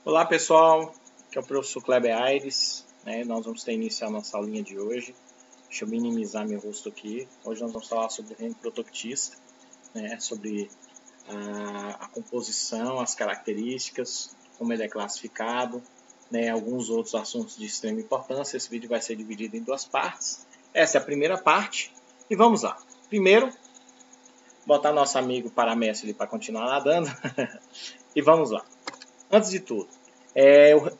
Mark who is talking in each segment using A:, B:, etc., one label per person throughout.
A: Olá pessoal, aqui é o professor Kleber Aires, nós vamos iniciar nossa aulinha de hoje. Deixa eu minimizar meu rosto aqui. Hoje nós vamos falar sobre o reino protoktista, sobre a composição, as características, como ele é classificado, alguns outros assuntos de extrema importância. Esse vídeo vai ser dividido em duas partes. Essa é a primeira parte e vamos lá. Primeiro, botar nosso amigo Paramestre para continuar nadando e vamos lá. Antes de tudo,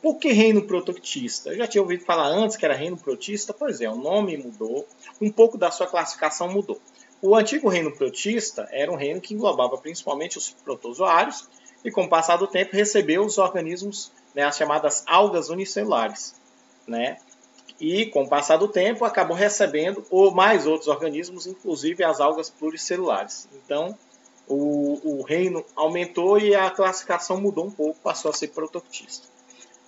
A: por que reino protoktista? Eu já tinha ouvido falar antes que era reino protista. Pois é, o nome mudou, um pouco da sua classificação mudou. O antigo reino protista era um reino que englobava principalmente os protozoários e, com o passar do tempo, recebeu os organismos, as chamadas algas unicelulares. E, com o passar do tempo, acabou recebendo mais outros organismos, inclusive as algas pluricelulares. Então, o reino aumentou e a classificação mudou um pouco, passou a ser protoktista.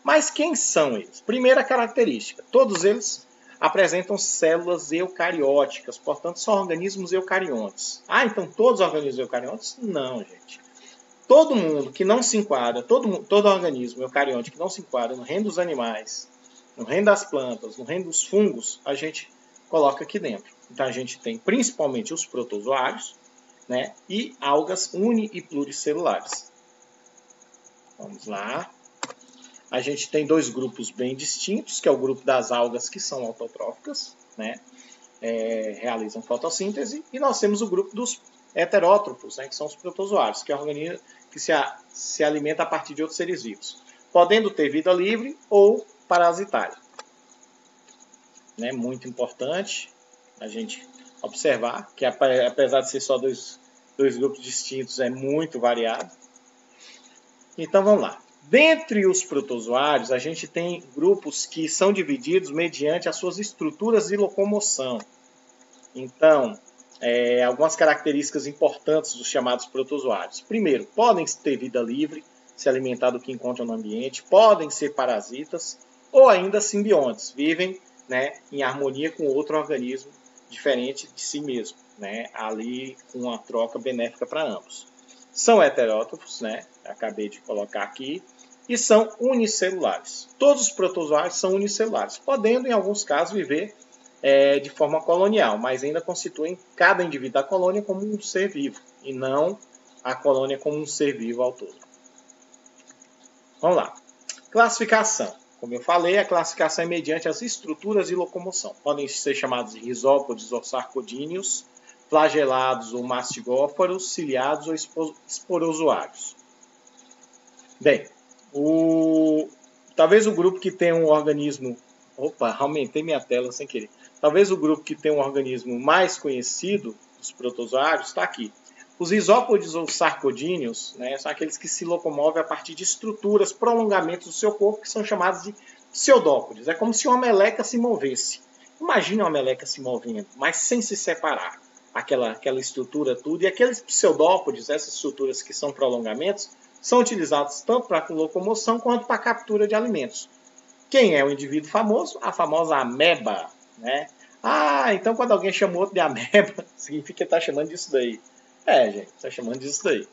A: Mas quem são eles? Primeira característica, todos eles apresentam células eucarióticas, portanto são organismos eucariontes. Ah, então todos os organismos eucariontes? Não, gente. Todo mundo que não se enquadra, todo organismo eucarionte que não se enquadra no reino dos animais, no reino das plantas, no reino dos fungos, a gente coloca aqui dentro. Então a gente tem principalmente os protozoários, e algas uni- e pluricelulares. Vamos lá. A gente tem dois grupos bem distintos, que é o grupo das algas que são autotróficas, realizam fotossíntese, e nós temos o grupo dos heterótrofos, que são os protozoários, que é o organismo que se alimenta a partir de outros seres vivos, podendo ter vida livre ou parasitária. Muito importante a gente observar que, apesar de ser só dois grupos distintos, é muito variado. Então vamos lá. Dentre os protozoários, a gente tem grupos que são divididos mediante as suas estruturas de locomoção. Então, algumas características importantes dos chamados protozoários. Primeiro, podem ter vida livre, se alimentar do que encontram no ambiente, podem ser parasitas ou ainda simbiontes, vivem em harmonia com outro organismo diferente de si mesmo, ali com uma troca benéfica para ambos. São heterótrofos, acabei de colocar aqui, e são unicelulares. Todos os protozoários são unicelulares, podendo em alguns casos viver de forma colonial, mas ainda constituem cada indivíduo da colônia como um ser vivo, e não a colônia como um ser vivo ao todo. Vamos lá. Classificação. Como eu falei, a classificação é mediante as estruturas de locomoção. Podem ser chamados de risópodes ou sarcodíneos, flagelados ou mastigófaros, ciliados ou esporozoários. Bem, talvez o grupo que tem um organismo... Opa, aumentei minha tela sem querer. Talvez o grupo que tem um organismo mais conhecido dos protozoários está aqui. Os isópodes ou sarcodíneos, são aqueles que se locomovem a partir de estruturas, prolongamentos do seu corpo, que são chamados de pseudópodes. É como se uma meleca se movesse. Imagine uma meleca se movendo, mas sem se separar. Aquela estrutura tudo. E aqueles pseudópodes, essas estruturas que são prolongamentos, são utilizados tanto para locomoção quanto para captura de alimentos. Quem é o indivíduo famoso? A famosa ameba. Ah, então quando alguém chama outro de ameba, significa que está chamando disso daí. Gente, está chamando disso daí.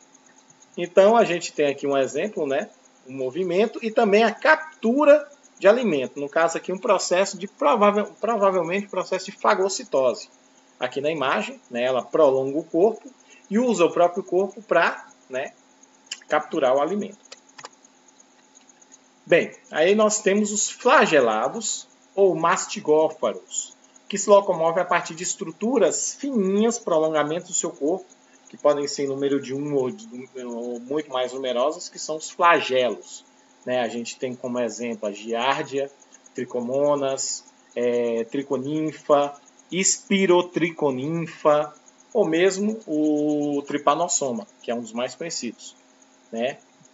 A: Então, a gente tem aqui um exemplo, um movimento e também a captura de alimento. No caso aqui, um processo de, provavelmente, um processo de fagocitose. Aqui na imagem, ela prolonga o corpo e usa o próprio corpo para capturar o alimento. Bem, aí nós temos os flagelados ou mastigófaros, que se locomovem a partir de estruturas fininhas, prolongamentos do seu corpo, que podem ser em número de um ou muito mais numerosas, que são os flagelos. A gente tem como exemplo a giardia, tricomonas, triconinfa, espirotriconinfa, ou mesmo o trypanosoma, que é um dos mais conhecidos.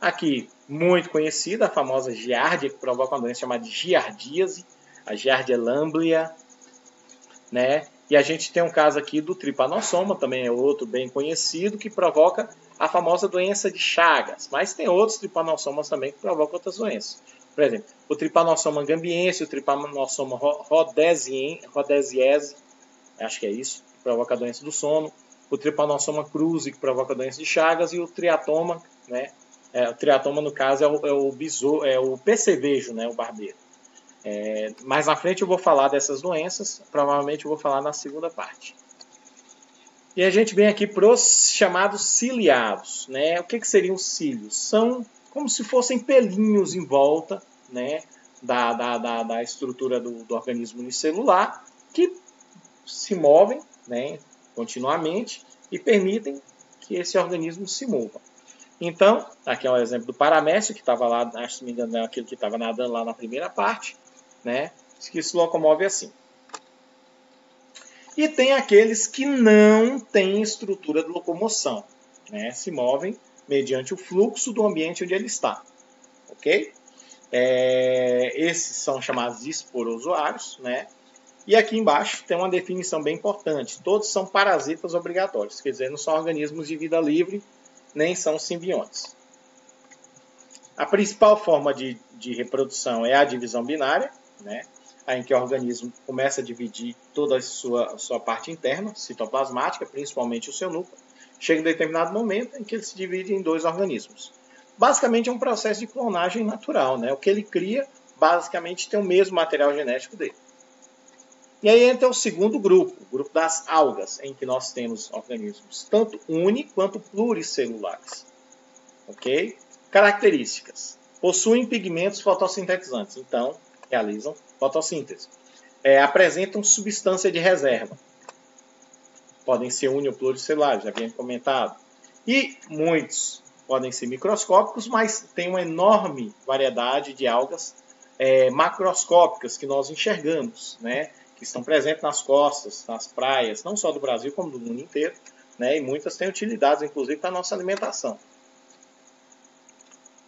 A: Aqui, muito conhecida, a famosa giardia, que provoca uma doença chamada de giardíase, a giardia lamblia, E a gente tem um caso aqui do trypanosoma, também é outro bem conhecido, que provoca a famosa doença de Chagas. Mas tem outros trypanossomas também que provocam outras doenças. Por exemplo, o trypanosoma gambiense, o trypanosoma rhodesiense, acho que é isso, que provoca a doença do sono. O trypanosoma cruzi, que provoca a doença de Chagas. E o triatoma, O triatoma, no caso, é o percevejo, né, o barbeiro. Mais na frente eu vou falar dessas doenças, provavelmente eu vou falar na segunda parte. E a gente vem aqui para os chamados ciliados, né? O que seriam os cílios? São como se fossem pelinhos em volta, né, da estrutura do organismo unicelular, que se movem, né, continuamente e permitem que esse organismo se mova. Então, aqui é um exemplo do paramécio, que estava lá, acho que me engano, é aquele que estava nadando lá na primeira parte, né, que se locomove assim. E tem aqueles que não têm estrutura de locomoção, né, se movem mediante o fluxo do ambiente onde ele está. Ok? Esses são chamados de esporozoários, né? E aqui embaixo tem uma definição bem importante. Todos são parasitas obrigatórios, quer dizer, não são organismos de vida livre, nem são simbiontes. A principal forma de reprodução é a divisão binária, né? Em que o organismo começa a dividir toda a sua parte interna, citoplasmática, principalmente o seu núcleo. Chega em determinado momento em que ele se divide em 2 organismos. Basicamente é um processo de clonagem natural, né? O que ele cria, basicamente, tem o mesmo material genético dele. E aí entra o segundo grupo, o grupo das algas, em que nós temos organismos tanto uni quanto pluricelulares. Ok? Características. Possuem pigmentos fotossintetizantes, então realizam fotossíntese. Apresentam substância de reserva. Podem ser uni ou pluricelulares, já havia comentado. E muitos podem ser microscópicos, mas tem uma enorme variedade de algas macroscópicas que nós enxergamos, né? Que estão presentes nas costas, nas praias, não só do Brasil, como do mundo inteiro, né? E muitas têm utilidades, inclusive, para a nossa alimentação.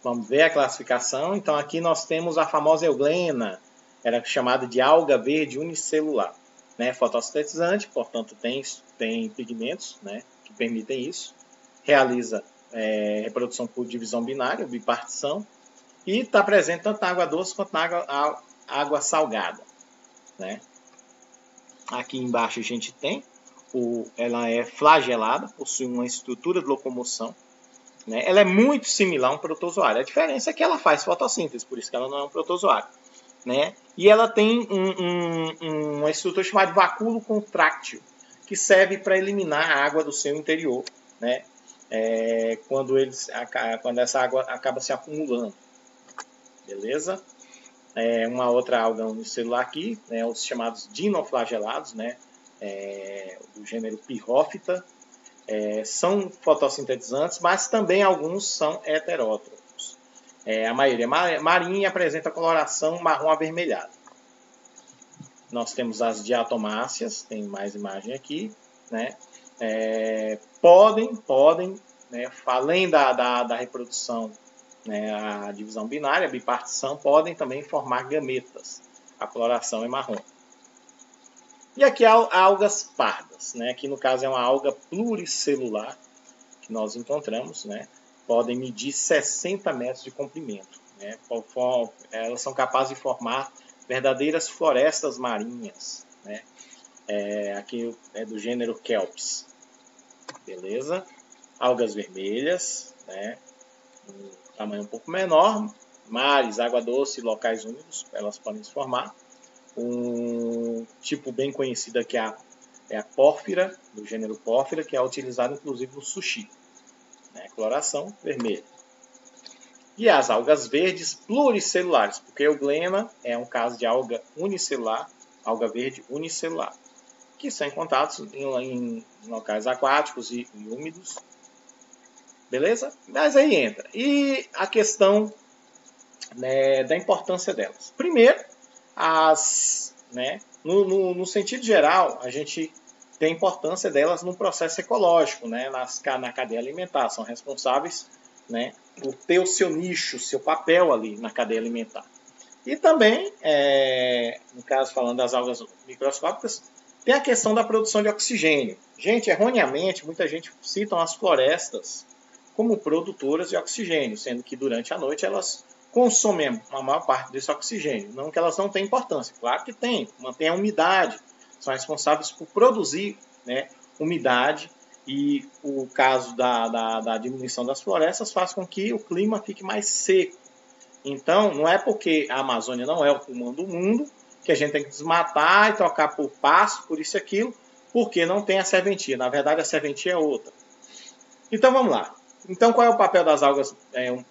A: Vamos ver a classificação. Então, aqui nós temos a famosa euglena, era chamada de alga verde unicelular, né? Fotossintetizante, portanto, tem pigmentos, né, que permitem isso. Realiza reprodução por divisão binária, bipartição, e está presente tanto na água doce quanto na água salgada, né? Aqui embaixo a gente tem, ela é flagelada, possui uma estrutura de locomoção, né? Ela é muito similar a um protozoário. A diferença é que ela faz fotossíntese, por isso que ela não é um protozoário, né? E ela tem uma estrutura chamada de vacúolo contráctil, que serve para eliminar a água do seu interior, né? Quando essa água acaba se acumulando. Beleza? Uma outra alga unicelular aqui, né, os chamados dinoflagelados, né, do gênero Pirrófita, são fotossintetizantes, mas também alguns são heterótrofos. A maioria é marinha e apresenta coloração marrom avermelhada. Nós temos as diatomáceas, tem mais imagem aqui, né, podem, né, além da reprodução, né, a divisão binária, a bipartição, podem também formar gametas. A coloração é marrom. E aqui há algas pardas, né? Aqui no caso é uma alga pluricelular que nós encontramos, né? Podem medir 60 metros de comprimento, né? Elas são capazes de formar verdadeiras florestas marinhas, né? Aqui é do gênero Kelps. Beleza? Algas vermelhas, né? Tamanho um pouco menor, mares, água doce, locais úmidos, elas podem se formar. Um tipo bem conhecido aqui é a pórfira, do gênero pórfira, que é utilizado inclusive no sushi, né? Coloração vermelha. E as algas verdes pluricelulares, porque a euglena é um caso de alga unicelular, alga verde unicelular, que são encontrados em locais aquáticos e úmidos. Beleza? Mas aí entra. E a questão, né, da importância delas. Primeiro, no sentido geral, a gente tem a importância delas no processo ecológico, né, na cadeia alimentar. São responsáveis, né, por ter o seu nicho, seu papel ali na cadeia alimentar. E também, no caso falando das algas microscópicas, tem a questão da produção de oxigênio. Gente, erroneamente, muita gente cita as florestas como produtoras de oxigênio, sendo que durante a noite elas consomem a maior parte desse oxigênio. Não que elas não tenham importância, claro que tem, mantém a umidade, são responsáveis por produzir, né, umidade e o caso da diminuição das florestas faz com que o clima fique mais seco. Então, não é porque a Amazônia não é o pulmão do mundo que a gente tem que desmatar e trocar por pasto, por isso e aquilo, porque não tem a serventia. Na verdade, a serventia é outra. Então, vamos lá. Então, qual é o papel das algas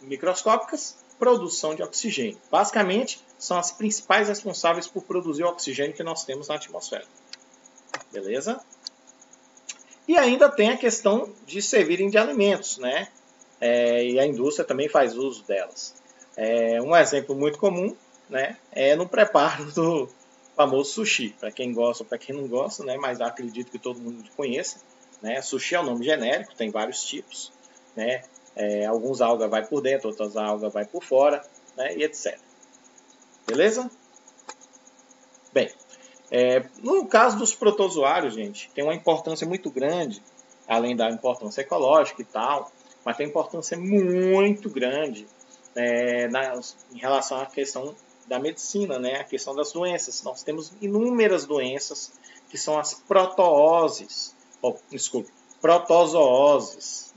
A: microscópicas? Produção de oxigênio. Basicamente, são as principais responsáveis por produzir o oxigênio que nós temos na atmosfera. Beleza? E ainda tem a questão de servirem de alimentos, né? E a indústria também faz uso delas. Um exemplo muito comum, né, é no preparo do famoso sushi. Para quem gosta ou para quem não gosta, né, mas acredito que todo mundo conheça. Né? Sushi é um nome genérico, tem vários tipos. Né? Alguns algas vai por dentro, outras algas vai por fora, né, e etc. Beleza? Bem, no caso dos protozoários, gente, tem uma importância muito grande, além da importância ecológica e tal, mas tem importância muito grande em relação à questão da medicina, né? A questão das doenças. Nós temos inúmeras doenças que são as protozooses,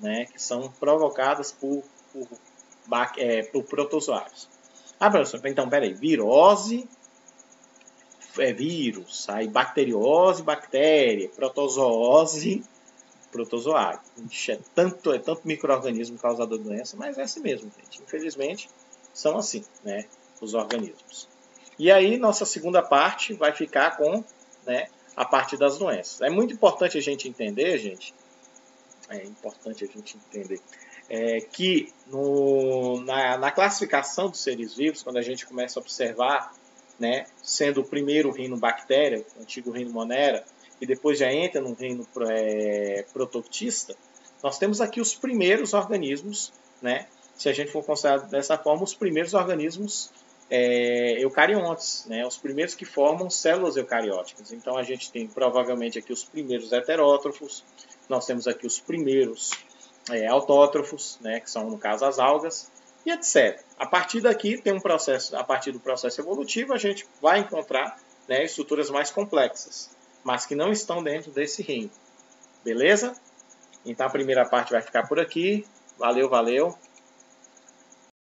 A: né? Que são provocadas por protozoários. Professor, então, peraí, virose é vírus, aí bacteriose, bactéria, protozoose, protozoário. É tanto micro-organismo causador de doença, mas é assim mesmo, gente. Infelizmente, são assim, né, os organismos. E aí, nossa segunda parte vai ficar com, né, a parte das doenças. É muito importante a gente entender, gente, que na classificação dos seres vivos, quando a gente começa a observar, né, sendo o primeiro o reino bactéria, o antigo reino Monera, e depois já entra no reino protoctista, nós temos aqui os primeiros organismos, né, se a gente for considerar dessa forma, os primeiros organismos eucariontes, né, os primeiros que formam células eucarióticas. Então a gente tem provavelmente aqui os primeiros heterótrofos, nós temos aqui os primeiros autótrofos, né, que são no caso as algas, e etc. A partir daqui tem um processo, a partir do processo evolutivo a gente vai encontrar, né, estruturas mais complexas, mas que não estão dentro desse reino. Beleza? Então a primeira parte vai ficar por aqui. Valeu, valeu.